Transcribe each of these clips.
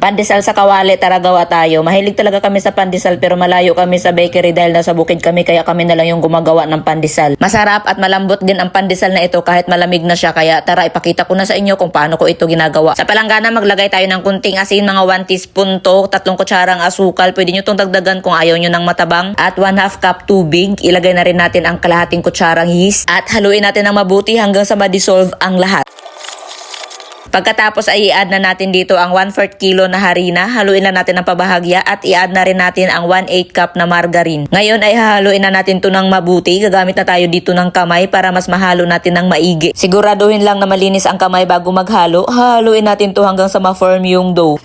Pandesal sa kawali, tara gawa tayo. Mahilig talaga kami sa pandesal pero malayo kami sa bakery dahil nasa bukid kami kaya kami na lang yung gumagawa ng pandesal. Masarap at malambot din ang pandesal na ito kahit malamig na siya kaya tara ipakita ko na sa inyo kung paano ko ito ginagawa. Sa palanggana maglagay tayo ng kunting asin, mga 1 teaspoon to, 3 kutsarang asukal. Pwede nyo itong dagdagan kung ayaw nyo ng matabang. At 1/2 cup tubig. Ilagay na rin natin ang kalahating kutsarang yeast. At haluin natin ng mabuti hanggang sa ma-dissolve ang lahat. Pagkatapos ay i-add na natin dito ang 1/4 kilo na harina. Haluin na natin ang pabahagya at i-add na rin natin ang 1/8 cup na margarine. Ngayon ay haluin na natin to ng mabuti. Gagamit na tayo dito ng kamay para mas mahalo natin ng maigi. Siguraduhin lang na malinis ang kamay bago maghalo. Haluin natin to hanggang sa ma-form yung dough.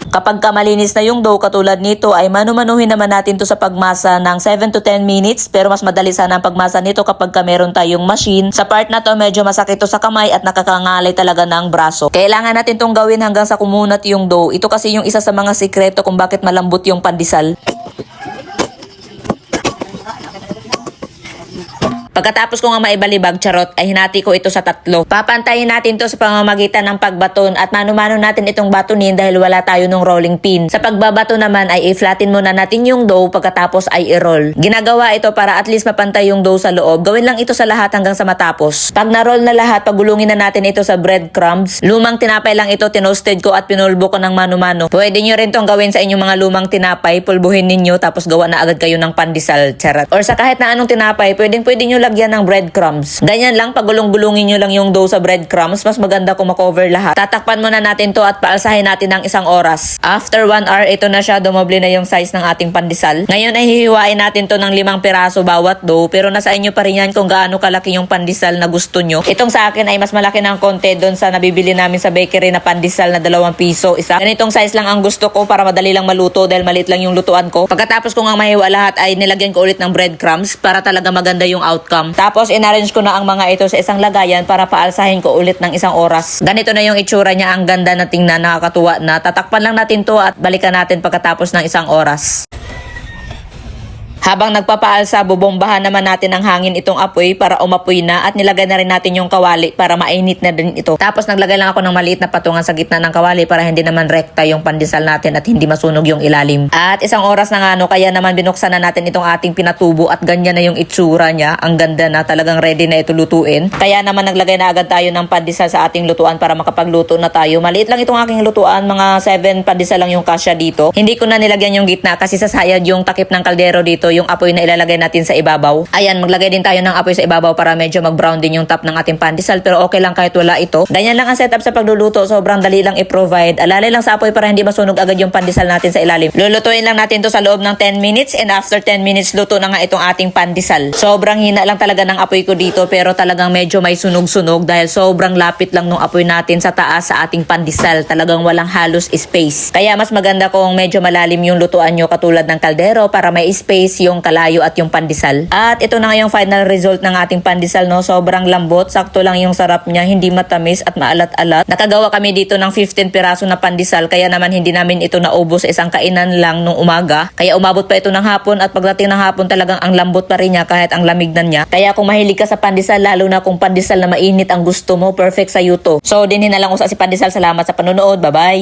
Kapag malinis na yung dough katulad nito ay manu-manuhin naman natin to sa pagmasa ng 7 to 10 minutes pero mas madali sana ang pagmasa nito kapag meron tayong machine. Sa part na to medyo masakit to sa kamay at nakakangalay talaga ng braso. Kailangan natin tong gawin hanggang sa kumunat yung dough. Ito kasi yung isa sa mga sikreto kung bakit malambot yung pandesal. Pagkatapos ko nga maibalibag, charot, ay hinati ko ito sa 3. Papantayin natin to sa pamamagitan ng pagbaton at mano-mano natin itong batunin dahil wala tayo ng rolling pin. Sa pagbabato naman ay i-flatten muna natin yung dough pagkatapos ay i-roll. Ginagawa ito para at least mapantay yung dough sa loob. Gawin lang ito sa lahat hanggang sa matapos. Pag na-roll na lahat, pagulungin na natin ito sa breadcrumbs. Lumang tinapay lang ito, tinosted ko at pinulbo ko ng mano-mano. Pwede nyo rin tong gawin sa inyong mga lumang tinapay, pulbuhin ninyo tapos gawa na agad kayo ng pandesal, charot. Or sa kahit na anong tinapay, pwede nyo lagyan ng breadcrumbs. Ganyan lang, pagulong-gulungin nyo lang yung dough sa breadcrumbs, mas maganda kung makover lahat. Tatakpan muna natin to at paalsahin natin ng 1 oras. After 1 hour, ito na siya, dumoble na yung size ng ating pandesal. Ngayon ay hihiwain natin to ng 5 piraso bawat dough, pero nasa inyo pa rin yan kung gaano kalaki yung pandesal na gusto nyo. Itong sa akin ay mas malaki ng konti doon sa nabibili namin sa bakery na pandesal na 2 piso isa. Ganitong size lang ang gusto ko para madali lang maluto dahil maliit lang yung lutuan ko. Pagkatapos ko nga mahiwa lahat ay nilagyan ko ulit ng breadcrumbs para talaga maganda yung outcome. Tapos in-arrange ko na ang mga ito sa isang lagayan para paalsahin ko ulit ng 1 oras. Ganito na yung itsura niya, ang ganda na tingnan, nakakatuwa na. Tatakpan lang natin to at balikan natin pagkatapos ng 1 oras. Habang nagpapaalsa, bubombahan naman natin ng hangin itong apoy para umapoy na at nilagay na rin natin yung kawali para mainit na din ito. Tapos naglagay lang ako ng maliit na patungan sa gitna ng kawali para hindi naman rekta yung pandesal natin at hindi masunog yung ilalim. At 1 oras na nga kaya naman binuksan na natin itong ating pinatubo at ganyan na yung itsura niya. Ang ganda na, talagang ready na ito lutuin. Kaya naman naglagay na agad tayo ng pandesal sa ating lutuan para makapagluto na tayo. Maliit lang itong aking lutuan, mga 7 pandesal lang yung kasya dito. Hindi ko na nilagyan yung gitna kasi sasayad yung takip ng kaldero dito, yung apoy na ilalagay natin sa ibabaw. Ayan, maglagay din tayo ng apoy sa ibabaw para medyo mag-brown din yung top ng ating pandesal pero okay lang kahit wala ito. Ganyan lang ang setup sa pagluluto, sobrang dali lang i-provide. Alalay lang sa apoy para hindi masunog agad yung pandesal natin sa ilalim. Lulutuin lang natin to sa loob ng 10 minutes and after 10 minutes luto na nga itong ating pandesal. Sobrang hina lang talaga ng apoy ko dito pero talagang medyo may sunog-sunog dahil sobrang lapit lang ng apoy natin sa taas sa ating pandesal. Talagang walang halos space. Kaya mas maganda kung medyo malalim yung lutuan nyo katulad ng kaldero para may space yung kalayo at yung pandesal. At ito na nga yung final result ng ating pandesal, no? Sobrang lambot, sakto lang yung sarap niya, hindi matamis at maalat-alat. Nakagawa kami dito ng 15 piraso na pandesal kaya naman hindi namin ito naubos sa isang kainan lang nung umaga. Kaya umabot pa ito ng hapon at pagdating ng hapon talagang ang lambot pa rin niya kahit ang lamig na niya. Kaya kung mahilig ka sa pandesal, lalo na kung pandesal na mainit ang gusto mo, perfect sa yuto. So dinhin na lang usa si pandesal. Salamat sa panonood. Bye-bye!